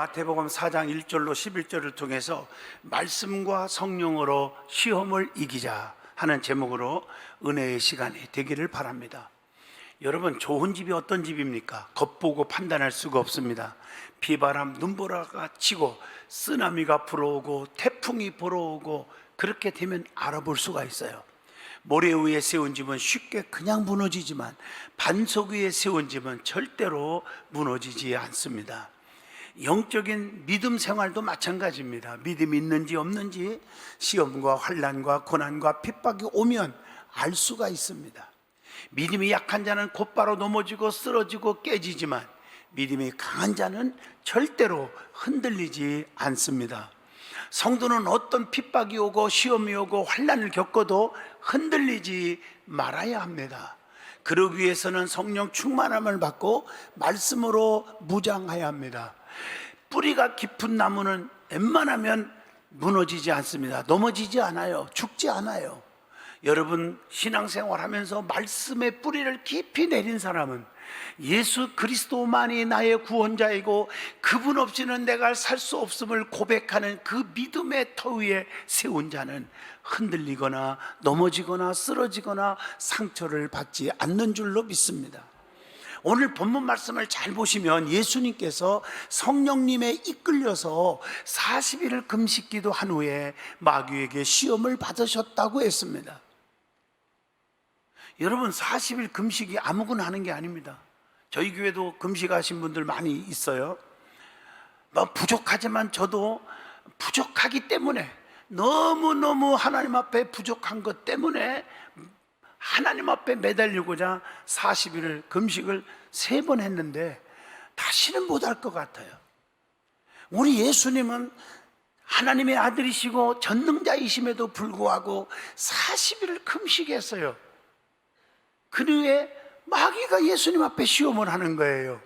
마태복음 4장 1절로 11절을 통해서 말씀과 성령으로 시험을 이기자 하는 제목으로 은혜의 시간이 되기를 바랍니다. 여러분, 좋은 집이 어떤 집입니까? 겉보고 판단할 수가 없습니다. 비바람, 눈보라가 치고 쓰나미가 불어오고 태풍이 불어오고 그렇게 되면 알아볼 수가 있어요. 모래 위에 세운 집은 쉽게 그냥 무너지지만 반석 위에 세운 집은 절대로 무너지지 않습니다. 영적인 믿음 생활도 마찬가지입니다. 믿음이 있는지 없는지 시험과 환난과 고난과 핍박이 오면 알 수가 있습니다. 믿음이 약한 자는 곧바로 넘어지고 쓰러지고 깨지지만 믿음이 강한 자는 절대로 흔들리지 않습니다. 성도는 어떤 핍박이 오고 시험이 오고 환난을 겪어도 흔들리지 말아야 합니다. 그러기 위해서는 성령 충만함을 받고 말씀으로 무장해야 합니다. 뿌리가 깊은 나무는 웬만하면 무너지지 않습니다. 넘어지지 않아요. 죽지 않아요. 여러분, 신앙생활하면서 말씀의 뿌리를 깊이 내린 사람은 예수 그리스도만이 나의 구원자이고 그분 없이는 내가 살 수 없음을 고백하는 그 믿음의 터 위에 세운 자는 흔들리거나 넘어지거나 쓰러지거나 상처를 받지 않는 줄로 믿습니다. 오늘 본문 말씀을 잘 보시면 예수님께서 성령님에 이끌려서 40일을 금식 기도한 후에 마귀에게 시험을 받으셨다고 했습니다. 여러분, 40일 금식이 아무거나 하는 게 아닙니다. 저희 교회도 금식하신 분들 많이 있어요. 부족하지만 저도 부족하기 때문에 너무너무 하나님 앞에 부족한 것 때문에 하나님 앞에 매달리고자 40일을 금식을 3번 했는데 다시는 못할 것 같아요. 우리 예수님은 하나님의 아들이시고 전능자이심에도 불구하고 40일을 금식했어요. 그 후에 마귀가 예수님 앞에 시험을 하는 거예요.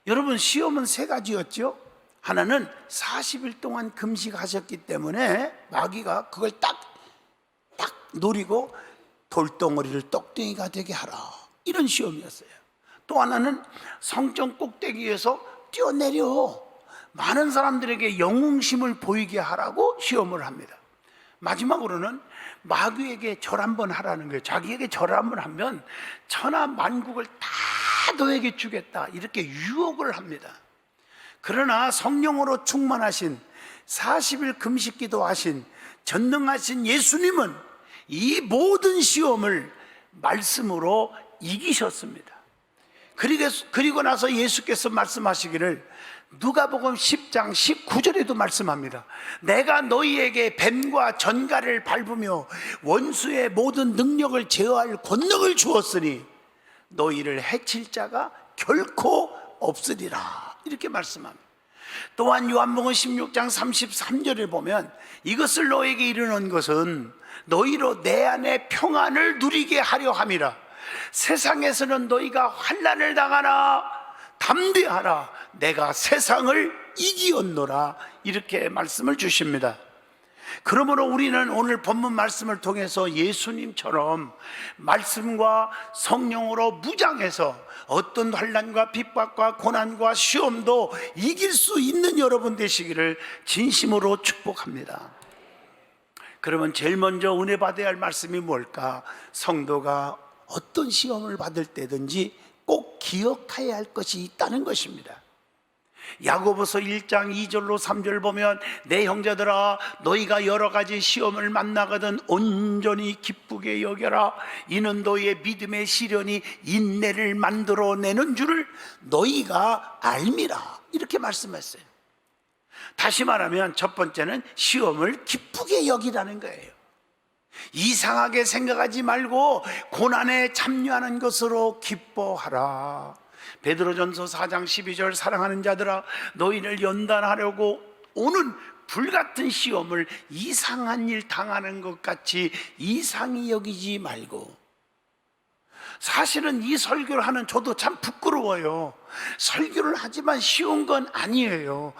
여러분, 시험은 3가지였죠. 하나는 40일 동안 금식하셨기 때문에 마귀가 그걸 딱 노리고 돌덩어리를 떡덩이가 되게 하라, 이런 시험이었어요. 또 하나는 성전 꼭대기에서 뛰어내려 많은 사람들에게 영웅심을 보이게 하라고 시험을 합니다. 마지막으로는 마귀에게 절 한번 하라는 거예요. 자기에게 절 한번 하면 천하 만국을 다 너에게 주겠다, 이렇게 유혹을 합니다. 그러나 성령으로 충만하신 40일 금식 기도하신 전능하신 예수님은 이 모든 시험을 말씀으로 이기셨습니다. 그리고 나서 예수께서 말씀하시기를 누가복음 10장 19절에도 말씀합니다. 내가 너희에게 뱀과 전갈을 밟으며 원수의 모든 능력을 제어할 권능을 주었으니 너희를 해칠 자가 결코 없으리라, 이렇게 말씀합니다. 또한 요한복음 16장 33절에 보면 이것을 너에게 이르는 것은 너희로 내 안에 평안을 누리게 하려 함이라. 세상에서는 너희가 환난을 당하나 담대하라, 내가 세상을 이기었노라, 이렇게 말씀을 주십니다. 그러므로 우리는 오늘 본문 말씀을 통해서 예수님처럼 말씀과 성령으로 무장해서 어떤 환난과 핍박과 고난과 시험도 이길 수 있는 여러분 되시기를 진심으로 축복합니다. 그러면 제일 먼저 은혜 받아야 할 말씀이 뭘까? 성도가 어떤 시험을 받을 때든지 꼭 기억해야 할 것이 있다는 것입니다. 야고보서 1장 2절로 3절 보면 내 형제들아, 너희가 여러 가지 시험을 만나거든 온전히 기쁘게 여겨라. 이는 너희의 믿음의 시련이 인내를 만들어내는 줄을 너희가 알미라, 이렇게 말씀했어요. 다시 말하면 첫 번째는 시험을 기쁘게 여기라는 거예요. 이상하게 생각하지 말고 고난에 참여하는 것으로 기뻐하라. 베드로전서 4장 12절 사랑하는 자들아, 너희를 연단하려고 오는 불같은 시험을 이상한 일 당하는 것 같이 이상히 여기지 말고. 사실은 이 설교를 하는 저도 참 부끄러워요. 설교를 하지만 쉬운 건 아니에요.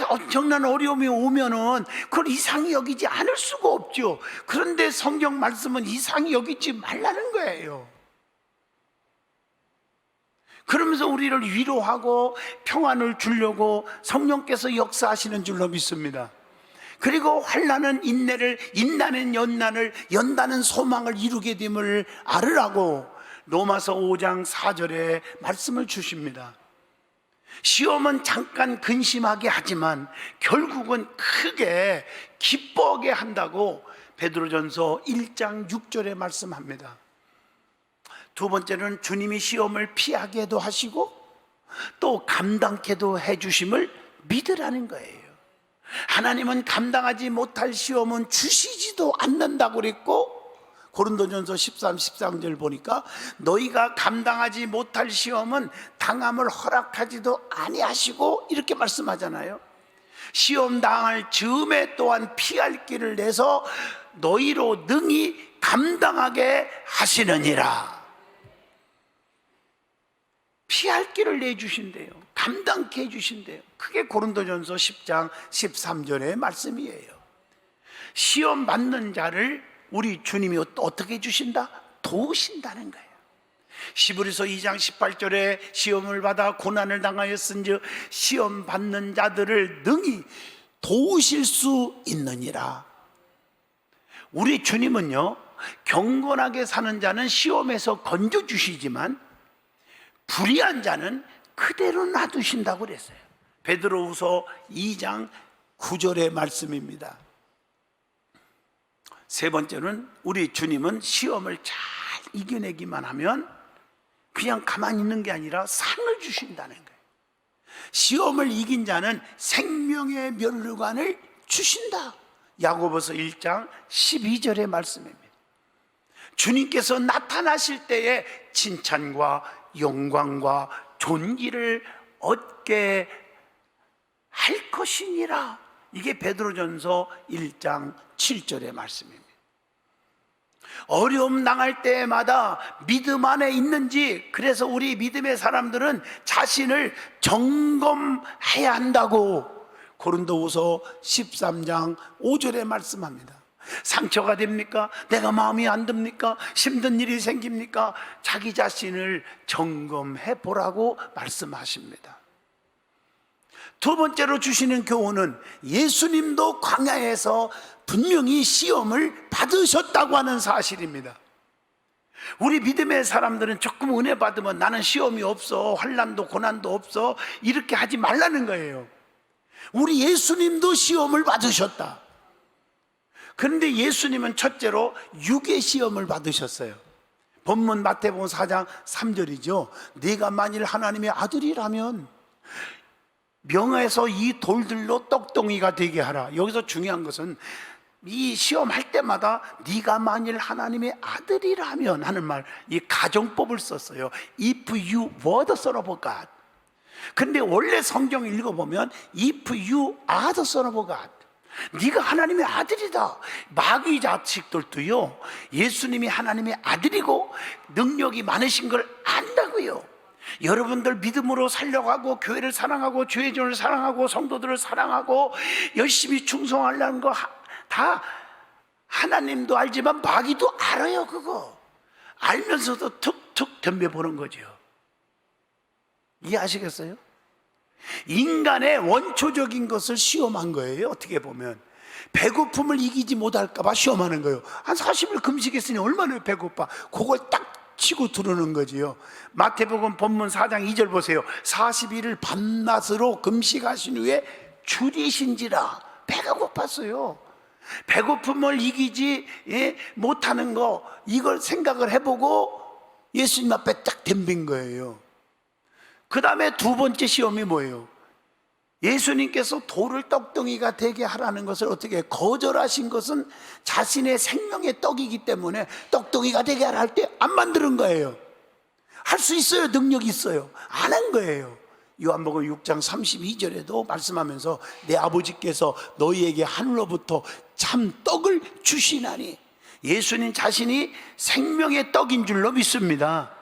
엄청난 어려움이 오면은 그걸 이상히 여기지 않을 수가 없죠. 그런데 성경 말씀은 이상히 여기지 말라는 거예요. 그러면서 우리를 위로하고 평안을 주려고 성령께서 역사하시는 줄로 믿습니다. 그리고 환난은 인내를, 인난은 연난을, 연단은 소망을 이루게 됨을 알으라고 로마서 5장 4절에 말씀을 주십니다. 시험은 잠깐 근심하게 하지만 결국은 크게 기뻐하게 한다고 베드로전서 1장 6절에 말씀합니다. 두 번째는 주님이 시험을 피하게도 하시고 또 감당케도 해주심을 믿으라는 거예요. 하나님은 감당하지 못할 시험은 주시지도 않는다고 그랬고, 고린도전서 13, 13절 보니까 너희가 감당하지 못할 시험은 당함을 허락하지도 아니하시고 이렇게 말씀하잖아요. 시험 당할 즈음에 또한 피할 길을 내서 너희로 능히 감당하게 하시느니라. 피할 길을 내주신대요. 감당케 해주신대요. 그게 고린도전서 10장 13절의 말씀이에요. 시험 받는 자를 우리 주님이 어떻게 해주신다? 도우신다는 거예요. 히브리서 2장 18절에 시험을 받아 고난을 당하였은즉 시험 받는 자들을 능히 도우실 수 있느니라. 우리 주님은요, 경건하게 사는 자는 시험에서 건져주시지만 불의한 자는 그대로 놔두신다고 그랬어요. 베드로후서 2장 9절의 말씀입니다. 세 번째는 우리 주님은 시험을 잘 이겨내기만 하면 그냥 가만히 있는 게 아니라 상을 주신다는 거예요. 시험을 이긴 자는 생명의 면류관을 주신다. 야고보서 1장 12절의 말씀입니다. 주님께서 나타나실 때에 칭찬과 영광과 존귀를 얻게 할 것이니라. 이게 베드로전서 1장 7절의 말씀입니다. 어려움 당할 때마다 믿음 안에 있는지, 그래서 우리 믿음의 사람들은 자신을 점검해야 한다고 고린도후서 13장 5절에 말씀합니다. 상처가 됩니까? 내가 마음이 안 듭니까? 힘든 일이 생깁니까? 자기 자신을 점검해 보라고 말씀하십니다. 두 번째로 주시는 교훈은 예수님도 광야에서 분명히 시험을 받으셨다고 하는 사실입니다. 우리 믿음의 사람들은 조금 은혜 받으면 나는 시험이 없어, 환난도 고난도 없어, 이렇게 하지 말라는 거예요. 우리 예수님도 시험을 받으셨다. 그런데 예수님은 첫째로 육의 시험을 받으셨어요. 본문 마태복음 4장 3절이죠. 네가 만일 하나님의 아들이라면 명하에서 이 돌들로 떡덩이가 되게 하라. 여기서 중요한 것은 이 시험할 때마다 네가 만일 하나님의 아들이라면 하는 말, 이 가정법을 썼어요. If you were the son of God. 근데 원래 성경을 읽어보면 If you are the son of God, 네가 하나님의 아들이다. 마귀 자식들도요, 예수님이 하나님의 아들이고 능력이 많으신 걸 안다고요. 여러분들 믿음으로 살려가고 교회를 사랑하고 주의 종을 사랑하고 성도들을 사랑하고 열심히 충성하려는 거 다 하나님도 알지만 마귀도 알아요. 그거 알면서도 툭툭 덤벼보는 거죠. 이해하시겠어요? 인간의 원초적인 것을 시험한 거예요. 어떻게 보면 배고픔을 이기지 못할까 봐 시험하는 거예요. 한 40일 금식했으니 얼마나 배고파. 그걸 딱 치고 들어오는 거지요. 마태복음 본문 4장 2절 보세요. 40일을 밤낮으로 금식하신 후에 줄이신지라. 배가 고팠어요. 배고픔을 이기지 못하는 거, 이걸 생각을 해보고 예수님 앞에 딱 덤빈 거예요. 그 다음에 두 번째 시험이 뭐예요? 예수님께서 돌을 떡덩이가 되게 하라는 것을 어떻게 거절하신 것은 자신의 생명의 떡이기 때문에 떡덩이가 되게 하라 할 때 안 만드는 거예요. 할 수 있어요. 능력이 있어요. 안 한 거예요. 요한복음 6장 32절에도 말씀하면서 내 아버지께서 너희에게 하늘로부터 참 떡을 주시나니, 예수님 자신이 생명의 떡인 줄로 믿습니다.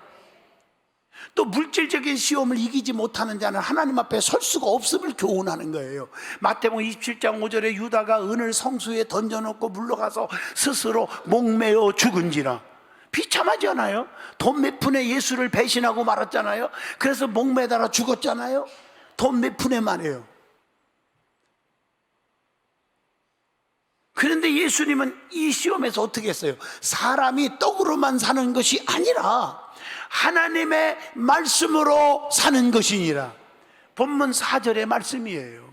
또 물질적인 시험을 이기지 못하는 자는 하나님 앞에 설 수가 없음을 교훈하는 거예요. 마태복음 27장 5절에 유다가 은을 성수에 던져놓고 물러가서 스스로 목매어 죽은지라. 비참하지 않아요? 돈 몇 푼에 예수를 배신하고 말았잖아요. 그래서 목매달아 죽었잖아요. 돈 몇 푼에 말이에요. 그런데 예수님은 이 시험에서 어떻게 했어요? 사람이 떡으로만 사는 것이 아니라 하나님의 말씀으로 사는 것이니라. 본문 4절의 말씀이에요.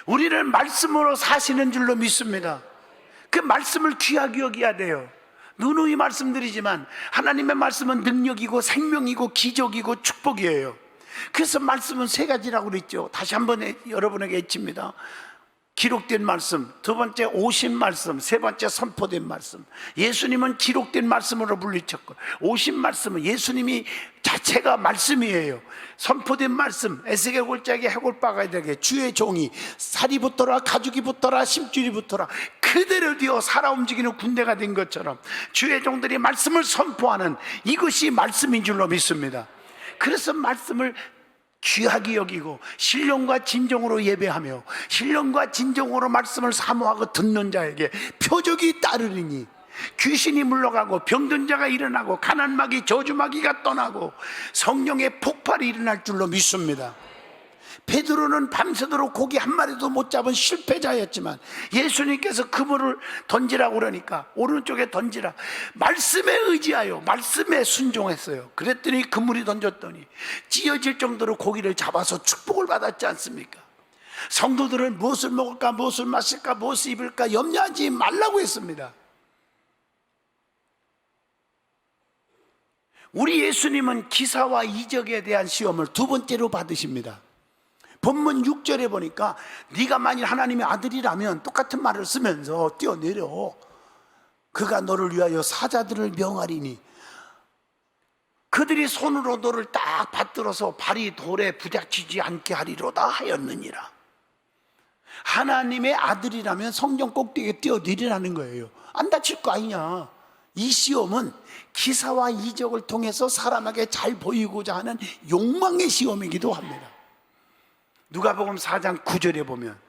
우리를 말씀으로 사시는 줄로 믿습니다. 그 말씀을 귀하게 여겨야 돼요. 누누이 말씀드리지만 하나님의 말씀은 능력이고 생명이고 기적이고 축복이에요. 그래서 말씀은 세 가지라고 그랬죠. 다시 한번 여러분에게 외칩니다. 기록된 말씀, 두 번째 오신 말씀, 세 번째 선포된 말씀. 예수님은 기록된 말씀으로 물리쳤고, 오신 말씀은 예수님이 자체가 말씀이에요. 선포된 말씀, 에스겔 골짜기 해골바가 되게 주의 종이 살이 붙어라 가죽이 붙어라 심줄이 붙어라 그대로 되어 살아 움직이는 군대가 된 것처럼 주의 종들이 말씀을 선포하는 이것이 말씀인 줄로 믿습니다. 그래서 말씀을 귀하게 여기고 신령과 진정으로 예배하며 신령과 진정으로 말씀을 사모하고 듣는 자에게 표적이 따르리니 귀신이 물러가고 병든 자가 일어나고 가난마귀 저주마귀가 떠나고 성령의 폭발이 일어날 줄로 믿습니다. 베드로는 밤새도록 고기 한 마리도 못 잡은 실패자였지만 예수님께서 그물을 던지라고 그러니까 오른쪽에 던지라 말씀에 의지하여 말씀에 순종했어요. 그랬더니 그물이 던졌더니 찢어질 정도로 고기를 잡아서 축복을 받았지 않습니까? 성도들은 무엇을 먹을까 무엇을 마실까 무엇을 입을까 염려하지 말라고 했습니다. 우리 예수님은 기사와 이적에 대한 시험을 두 번째로 받으십니다. 본문 6절에 보니까 네가 만일 하나님의 아들이라면 똑같은 말을 쓰면서 뛰어내려 그가 너를 위하여 사자들을 명하리니 그들이 손으로 너를 딱 받들어서 발이 돌에 부닥치지 않게 하리로다 하였느니라. 하나님의 아들이라면 성경 꼭대기에 뛰어내리라는 거예요. 안 다칠 거 아니냐. 이 시험은 기사와 이적을 통해서 사람에게 잘 보이고자 하는 욕망의 시험이기도 합니다. 누가복음 4장 9절에 보면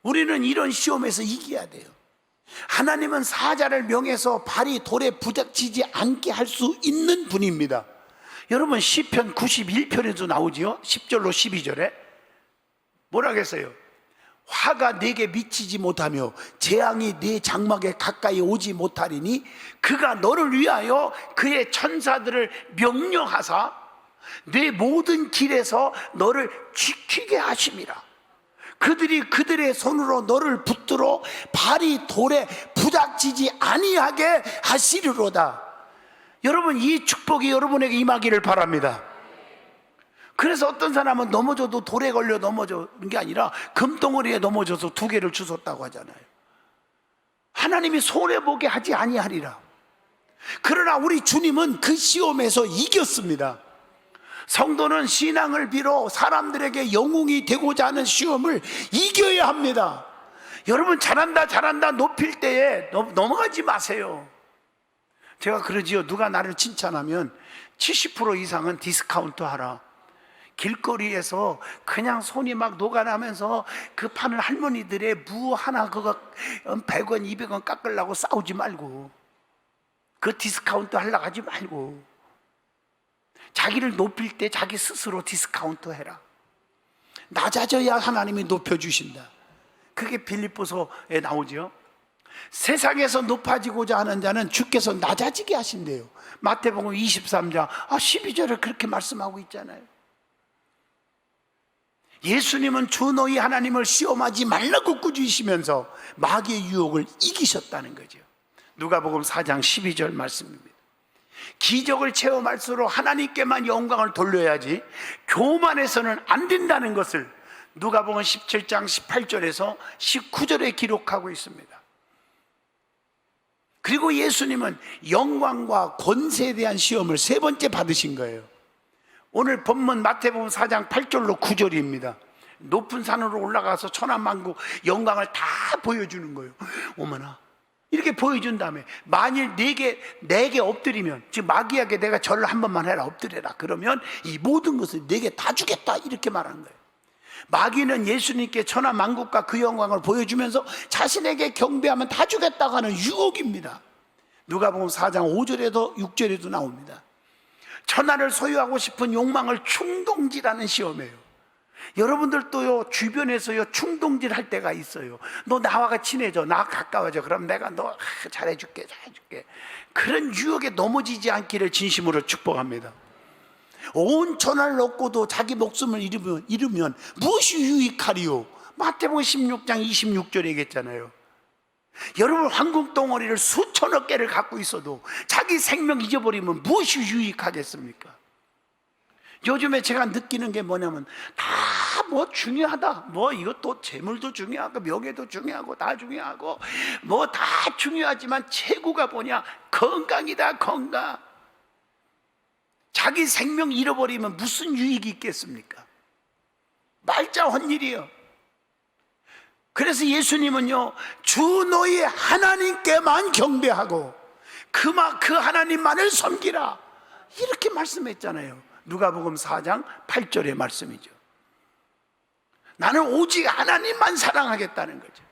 우리는 이런 시험에서 이겨야 돼요. 하나님은 사자를 명해서 발이 돌에 부닥치지 않게 할 수 있는 분입니다. 여러분 시편 91편에도 나오지요. 10절로 12절에 뭐라고 했어요? 화가 내게 미치지 못하며 재앙이 내 장막에 가까이 오지 못하리니 그가 너를 위하여 그의 천사들을 명령하사 내 모든 길에서 너를 지키게 하심이라. 그들이 그들의 손으로 너를 붙들어 발이 돌에 부닥치지 아니하게 하시리로다. 여러분 이 축복이 여러분에게 임하기를 바랍니다. 그래서 어떤 사람은 넘어져도 돌에 걸려 넘어지는 게 아니라 금덩어리에 넘어져서 두 개를 주웠다고 하잖아요. 하나님이 손해보게 하지 아니하리라. 그러나 우리 주님은 그 시험에서 이겼습니다. 성도는 신앙을 빌어 사람들에게 영웅이 되고자 하는 시험을 이겨야 합니다. 여러분 잘한다 잘한다 높일 때에 넘어가지 마세요. 제가 그러지요. 누가 나를 칭찬하면 70% 이상은 디스카운트 하라. 길거리에서 그냥 손이 막 녹아나면서 그 파는 할머니들의 무 하나 그거 100원 200원 깎으려고 싸우지 말고 그 디스카운트 하려고 하지 말고 자기를 높일 때 자기 스스로 디스카운트 해라. 낮아져야 하나님이 높여주신다. 그게 빌립보서에 나오죠. 세상에서 높아지고자 하는 자는 주께서 낮아지게 하신대요. 마태복음 23장 12절에 그렇게 말씀하고 있잖아요. 예수님은 주 너희 하나님을 시험하지 말라고 꾸짖으시면서 마귀의 유혹을 이기셨다는 거죠. 누가복음 4장 12절 말씀입니다. 기적을 체험할수록 하나님께만 영광을 돌려야지 교만해서는 안 된다는 것을 누가복음 17장 18절에서 19절에 기록하고 있습니다. 그리고 예수님은 영광과 권세에 대한 시험을 세 번째 받으신 거예요. 오늘 본문 마태복음 4장 8절로 9절입니다. 높은 산으로 올라가서 천하만국 영광을 다 보여주는 거예요. 어머나 이렇게 보여준 다음에 만일 내게 엎드리면 즉 마귀에게 내가 절을 한 번만 해라 엎드려라 그러면 이 모든 것을 내게 다 주겠다 이렇게 말한 거예요. 마귀는 예수님께 천하 만국과 그 영광을 보여주면서 자신에게 경배하면 다 주겠다고 하는 유혹입니다. 누가복음 4장 5절에도 6절에도 나옵니다. 천하를 소유하고 싶은 욕망을 충동질하는 시험이에요. 여러분들도요, 주변에서요 충동질 할 때가 있어요. 너 나와 친해져, 나 가까워져, 그럼 내가 너 잘해줄게. 그런 유혹에 넘어지지 않기를 진심으로 축복합니다. 온 천하를 얻고도 자기 목숨을 잃으면 무엇이 유익하리요? 마태복음 16장 26절에 얘기했잖아요. 여러분, 황금 덩어리를 수천억 개를 갖고 있어도 자기 생명 잊어버리면 무엇이 유익하겠습니까? 요즘에 제가 느끼는 게 뭐냐면 다 뭐 중요하다, 뭐 이것도 재물도 중요하고 명예도 중요하고 다 중요하고 뭐 다 중요하지만 최고가 뭐냐? 건강이다, 건강. 자기 생명 잃어버리면 무슨 유익이 있겠습니까? 말자 헛일이요. 그래서 예수님은요, 주 너희 하나님께만 경배하고 그 하나님만을 섬기라, 이렇게 말씀했잖아요. 누가복음 4장 8절의 말씀이죠. 나는 오직 하나님만 사랑하겠다는 거죠.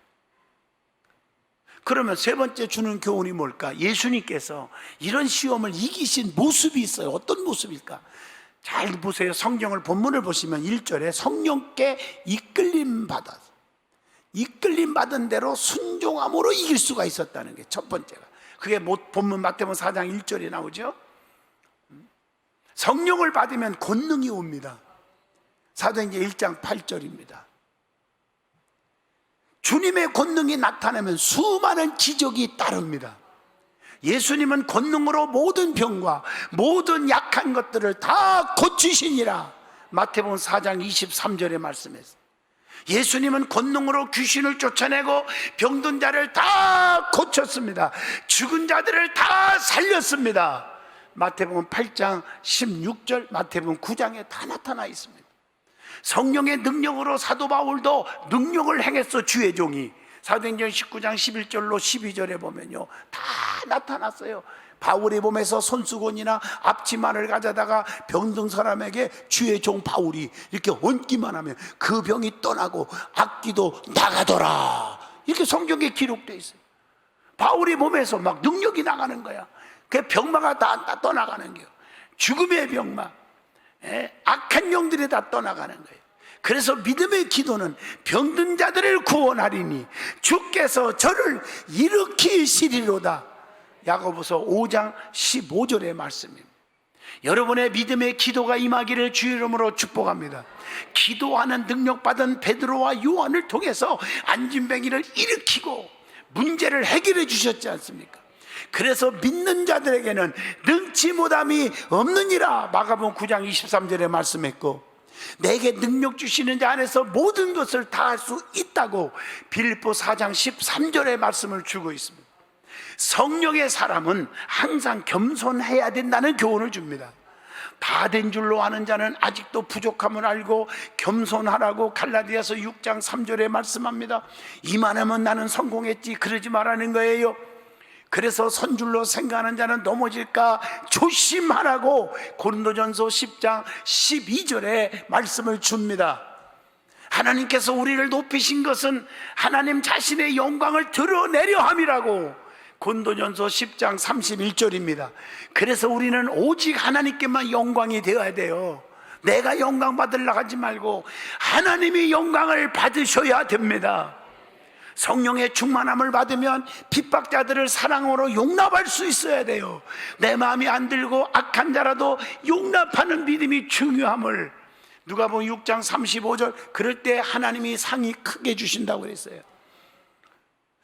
그러면 세 번째 주는 교훈이 뭘까? 예수님께서 이런 시험을 이기신 모습이 있어요. 어떤 모습일까? 잘 보세요. 성경을 본문을 보시면 1절에 성령께 이끌림 받은 대로 순종함으로 이길 수가 있었다는 게 첫 번째가. 그게 본문 마태복음 4장 1절에 나오죠. 성령을 받으면 권능이 옵니다. 사도행전 1장 8절입니다. 주님의 권능이 나타나면 수많은 기적이 따릅니다. 예수님은 권능으로 모든 병과 모든 약한 것들을 다 고치시니라. 마태복음 4장 23절에 말씀했습니다. 예수님은 권능으로 귀신을 쫓아내고 병든 자를 다 고쳤습니다. 죽은 자들을 다 살렸습니다. 마태복음 8장 16절, 마태복음 9장에 다 나타나 있습니다. 성령의 능력으로 사도 바울도 능력을 행했어. 주의 종이 사도행전 19장 11절로 12절에 보면요, 다 나타났어요. 바울의 몸에서 손수건이나 앞치마를 가져다가 병든 사람에게 주의 종 바울이 이렇게 얹기만 하면 그 병이 떠나고 악기도 나가더라, 이렇게 성경에 기록되어 있어요. 바울의 몸에서 막 능력이 나가는 거야. 그 병마가 다 떠나가는 거예요. 죽음의 병마, 악한 영들이 다 떠나가는 거예요. 그래서 믿음의 기도는 병든 자들을 구원하리니 주께서 저를 일으키시리로다. 야고보서 5장 15절의 말씀입니다. 여러분의 믿음의 기도가 임하기를 주의 이름으로 축복합니다. 기도하는 능력받은 베드로와 요한을 통해서 안진뱅이를 일으키고 문제를 해결해 주셨지 않습니까? 그래서 믿는 자들에게는 능치 못함이 없느니라. 마가복음 9장 23절에 말씀했고, 내게 능력 주시는 자 안에서 모든 것을 다 할 수 있다고 빌립보 4장 13절의 말씀을 주고 있습니다. 성령의 사람은 항상 겸손해야 된다는 교훈을 줍니다. 다 된 줄로 아는 자는 아직도 부족함을 알고 겸손하라고 갈라디아서 6장 3절에 말씀합니다. 이만하면 나는 성공했지, 그러지 말라는 거예요. 그래서 선줄로 생각하는 자는 넘어질까 조심하라고 고린도전서 10장 12절에 말씀을 줍니다. 하나님께서 우리를 높이신 것은 하나님 자신의 영광을 드러내려 함이라고 고린도전서 10장 31절입니다. 그래서 우리는 오직 하나님께만 영광이 되어야 돼요. 내가 영광 받으려고 하지 말고 하나님이 영광을 받으셔야 됩니다. 성령의 충만함을 받으면 핍박자들을 사랑으로 용납할 수 있어야 돼요. 내 마음이 안 들고 악한 자라도 용납하는 믿음이 중요함을 누가복음 6장 35절, 그럴 때 하나님이 상이 크게 주신다고 그랬어요.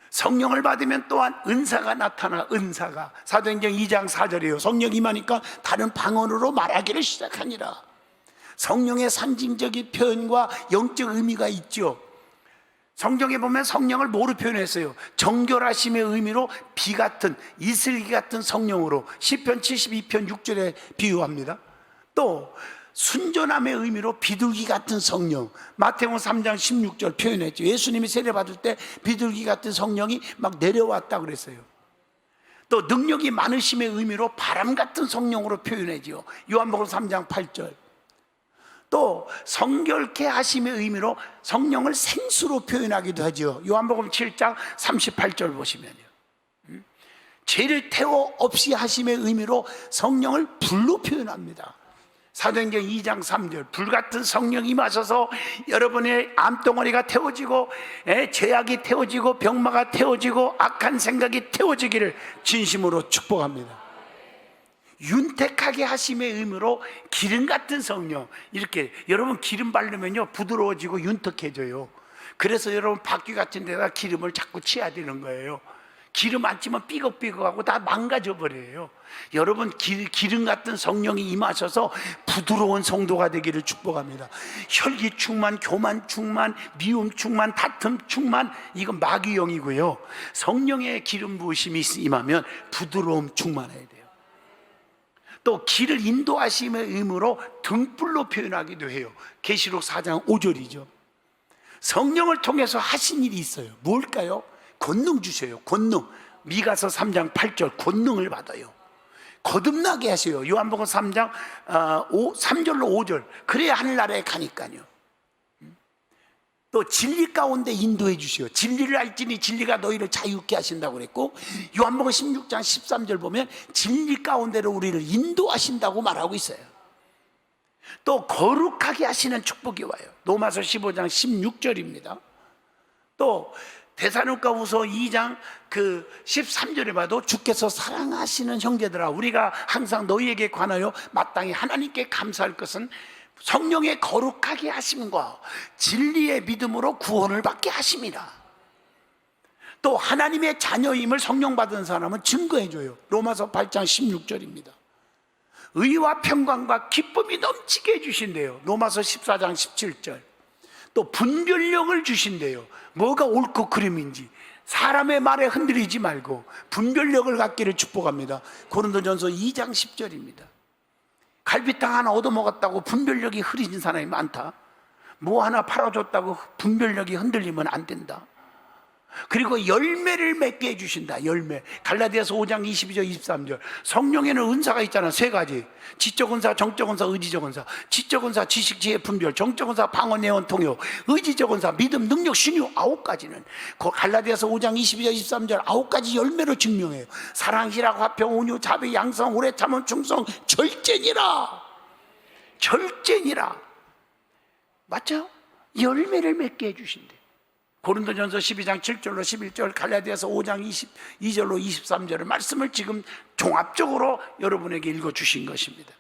성령을 받으면 또한 은사가 나타나. 은사가 사도행전 2장 4절이에요. 성령 임하니까 다른 방언으로 말하기를 시작하니라. 성령의 상징적인 표현과 영적 의미가 있죠. 성경에 보면 성령을 뭐로 표현했어요? 정결하심의 의미로 비 같은, 이슬기 같은 성령으로 시편 72편 6절에 비유합니다. 또 순전함의 의미로 비둘기 같은 성령, 마태복음 3장 16절 표현했죠. 예수님이 세례받을 때 비둘기 같은 성령이 막 내려왔다 그랬어요. 또 능력이 많으심의 의미로 바람 같은 성령으로 표현했죠. 요한복음 3장 8절. 또 성결케 하심의 의미로 성령을 생수로 표현하기도 하죠. 요한복음 7장 38절 보시면요, 죄를 태워 없이 하심의 의미로 성령을 불로 표현합니다. 사도행전 2장 3절, 불같은 성령이 임하셔서 여러분의 암덩어리가 태워지고 죄악이 태워지고 병마가 태워지고 악한 생각이 태워지기를 진심으로 축복합니다. 윤택하게 하심의 의미로 기름 같은 성령, 이렇게 여러분 기름 바르면요 부드러워지고 윤택해져요. 그래서 여러분 바퀴 같은 데다 기름을 자꾸 치야 되는 거예요. 기름 안 치면 삐걱삐걱하고 다 망가져 버려요. 여러분 기름 같은 성령이 임하셔서 부드러운 성도가 되기를 축복합니다. 혈기 충만, 교만 충만, 미움 충만, 다툼 충만, 이건 마귀영이고요. 성령의 기름 부으심이 임하면 부드러움 충만해야 돼요. 또 길을 인도하심의 의미로 등불로 표현하기도 해요. 계시록 4장 5절이죠. 성령을 통해서 하신 일이 있어요. 뭘까요? 권능 주셔요. 권능. 미가서 3장 8절 권능을 받아요. 거듭나게 하세요. 요한복음 3장 3절로 5절. 그래야 하늘나라에 가니까요. 또 진리 가운데 인도해 주시오. 진리를 알지니 진리가 너희를 자유케 하신다고 그랬고, 요한복음 16장 13절 보면 진리 가운데로 우리를 인도하신다고 말하고 있어요. 또 거룩하게 하시는 축복이 와요. 로마서 15장 16절입니다. 또 데살로니가후서 2장 13절에 봐도 주께서 사랑하시는 형제들아, 우리가 항상 너희에게 관하여 마땅히 하나님께 감사할 것은 성령의 거룩하게 하심과 진리의 믿음으로 구원을 받게 하심이라. 또 하나님의 자녀임을 성령 받은 사람은 증거해줘요. 로마서 8장 16절입니다. 의와 평강과 기쁨이 넘치게 해주신대요. 로마서 14장 17절. 또 분별력을 주신대요. 뭐가 옳고 그름인지 사람의 말에 흔들리지 말고 분별력을 갖기를 축복합니다. 고린도전서 2장 10절입니다. 갈비탕 하나 얻어먹었다고 분별력이 흐려진 사람이 많다. 뭐 하나 팔아줬다고 분별력이 흔들리면 안 된다. 그리고 열매를 맺게 해주신다. 열매. 갈라디아서 5장 22절 23절. 성령에는 은사가 있잖아. 세 가지. 지적 은사, 정적 은사, 의지적 은사. 지적 은사 지식 지혜 분별, 정적 은사 방언 예언 통역, 의지적 은사 믿음 능력 신유. 9가지는 그 갈라디아서 5장 22절 23절 9가지 열매로 증명해요. 사랑 희락 화평 온유 자비 양성 오래 참음 충성 절제니라. 절제니라. 맞죠? 열매를 맺게 해주신대. 고린도전서 12장 7절로 11절, 갈라디아서 5장 22절로 23절의 말씀을 지금 종합적으로 여러분에게 읽어주신 것입니다.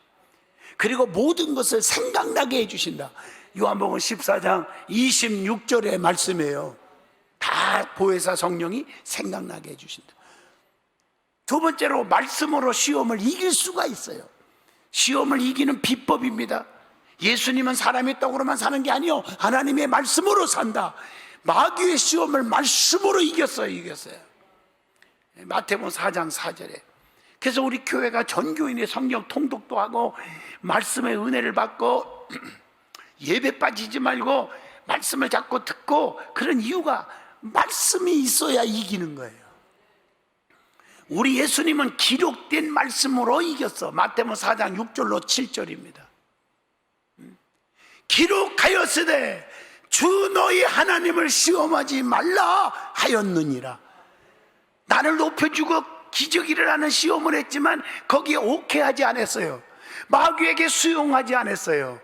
그리고 모든 것을 생각나게 해주신다. 요한복음 14장 26절의 말씀이에요. 다 보혜사 성령이 생각나게 해주신다. 두 번째로 말씀으로 시험을 이길 수가 있어요. 시험을 이기는 비법입니다. 예수님은 사람의 떡으로만 사는 게 아니요, 하나님의 말씀으로 산다. 마귀의 시험을 말씀으로 이겼어요. 마태복음 4장 4절에. 그래서 우리 교회가 전교인의 성경 통독도 하고 말씀의 은혜를 받고 예배 빠지지 말고 말씀을 자꾸 듣고, 그런 이유가 말씀이 있어야 이기는 거예요. 우리 예수님은 기록된 말씀으로 이겼어. 마태복음 4장 6절로 7절입니다. 기록하였으되 주 너희 하나님을 시험하지 말라 하였느니라. 나를 높여주고 기적 일어나는 시험을 했지만 거기에 옥해하지 않았어요. 마귀에게 수용하지 않았어요.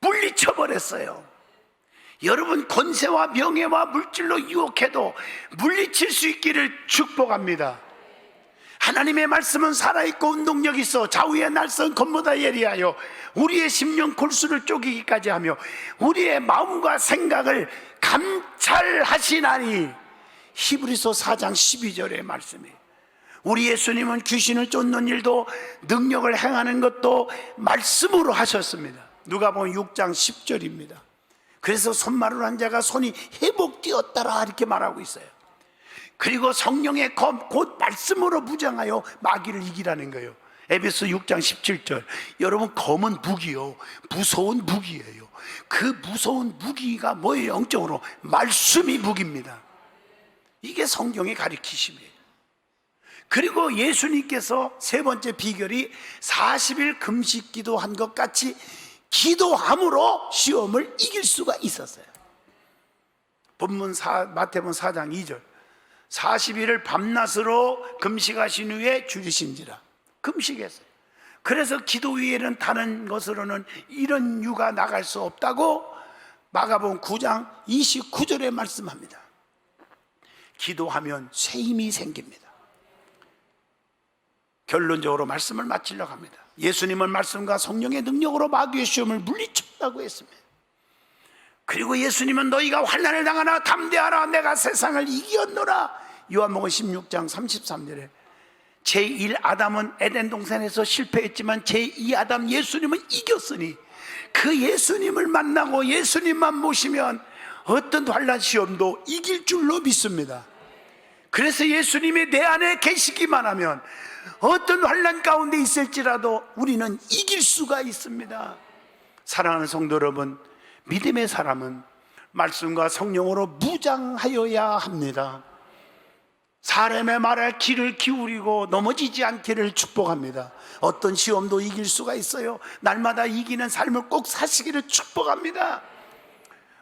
물리쳐버렸어요. 여러분, 권세와 명예와 물질로 유혹해도 물리칠 수 있기를 축복합니다. 하나님의 말씀은 살아있고 운동력 있어 좌우의 날선 검보다 예리하여 우리의 심령 골수를 쪼개기까지 하며 우리의 마음과 생각을 감찰하시나니. 히브리서 4장 12절의 말씀이에요. 우리 예수님은 귀신을 쫓는 일도 능력을 행하는 것도 말씀으로 하셨습니다. 누가복음 6장 10절입니다. 그래서 손마를 한 자가 손이 회복되었다라 이렇게 말하고 있어요. 그리고 성령의 검 곧 말씀으로 무장하여 마귀를 이기라는 거예요. 에베소 6장 17절. 여러분, 검은 무기요, 무서운 무기예요. 그 무서운 무기가 뭐예요? 영적으로 말씀이 무기입니다. 이게 성경의 가르치심이에요. 그리고 예수님께서 세 번째 비결이 40일 금식 기도한 것 같이 기도함으로 시험을 이길 수가 있었어요. 본문 마태복음 4장 2절 40일을 밤낮으로 금식하신 후에 줄이신지라. 금식했어요. 그래서 기도 위에는 다른 것으로는 이런 유가 나갈 수 없다고 마가복음 9장 29절에 말씀합니다. 기도하면 새 힘이 생깁니다. 결론적으로 말씀을 마치려고 합니다. 예수님은 말씀과 성령의 능력으로 마귀의 시험을 물리쳤다고 했습니다. 그리고 예수님은 너희가 환난을 당하나 담대하라 내가 세상을 이겼노라. 요한복음 16장 33절에 제1 아담은 에덴 동산에서 실패했지만 제2 아담 예수님은 이겼으니 그 예수님을 만나고 예수님만 모시면 어떤 환난 시험도 이길 줄로 믿습니다. 그래서 예수님이 내 안에 계시기만 하면 어떤 환난 가운데 있을지라도 우리는 이길 수가 있습니다. 사랑하는 성도 여러분, 믿음의 사람은 말씀과 성령으로 무장하여야 합니다. 사람의 말에 귀를 기울이고 넘어지지 않기를 축복합니다. 어떤 시험도 이길 수가 있어요. 날마다 이기는 삶을 꼭 사시기를 축복합니다.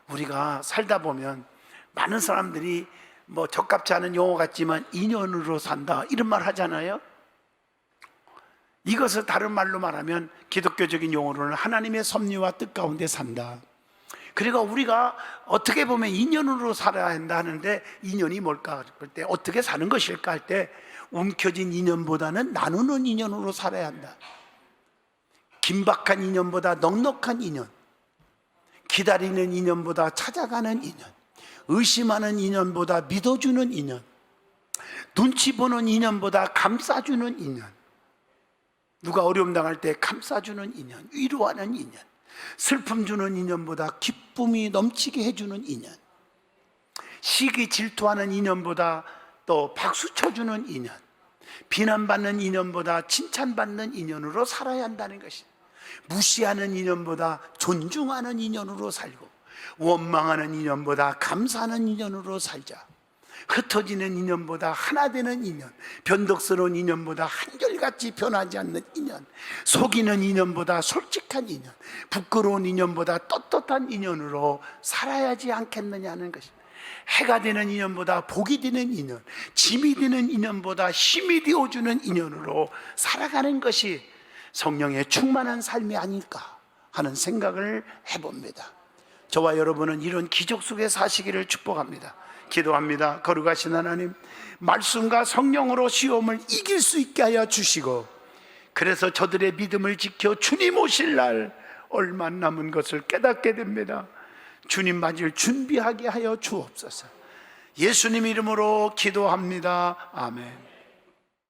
우리가 살다 보면 많은 사람들이 뭐 적합지 않은 용어 같지만 인연으로 산다 이런 말 하잖아요. 이것을 다른 말로 말하면 기독교적인 용어로는 하나님의 섭리와 뜻 가운데 산다. 그리고 우리가 어떻게 보면 인연으로 살아야 한다 하는데 인연이 뭘까? 그럴 때 어떻게 사는 것일까 할 때 움켜진 인연보다는 나누는 인연으로 살아야 한다. 긴박한 인연보다 넉넉한 인연, 기다리는 인연보다 찾아가는 인연, 의심하는 인연보다 믿어주는 인연, 눈치 보는 인연보다 감싸주는 인연, 누가 어려움 당할 때 감싸주는 인연, 위로하는 인연, 슬픔 주는 인연보다 기쁨이 넘치게 해주는 인연, 시기 질투하는 인연보다 또 박수 쳐주는 인연, 비난받는 인연보다 칭찬받는 인연으로 살아야 한다는 것이, 무시하는 인연보다 존중하는 인연으로 살고 원망하는 인연보다 감사하는 인연으로 살자. 흩어지는 인연보다 하나 되는 인연, 변덕스러운 인연보다 한결같이 변하지 않는 인연, 속이는 인연보다 솔직한 인연, 부끄러운 인연보다 떳떳한 인연으로 살아야지 않겠느냐는 것입니다. 해가 되는 인연보다 복이 되는 인연, 짐이 되는 인연보다 힘이 되어주는 인연으로 살아가는 것이 성령의 충만한 삶이 아닐까 하는 생각을 해봅니다. 저와 여러분은 이런 기적 속에 사시기를 축복합니다. 기도합니다. 거룩하신 하나님, 말씀과 성령으로 시험을 이길 수 있게 하여 주시고, 그래서 저들의 믿음을 지켜 주님 오실 날 얼마 남은 것을 깨닫게 됩니다. 주님 맞을 준비하게 하여 주옵소서. 예수님 이름으로 기도합니다. 아멘.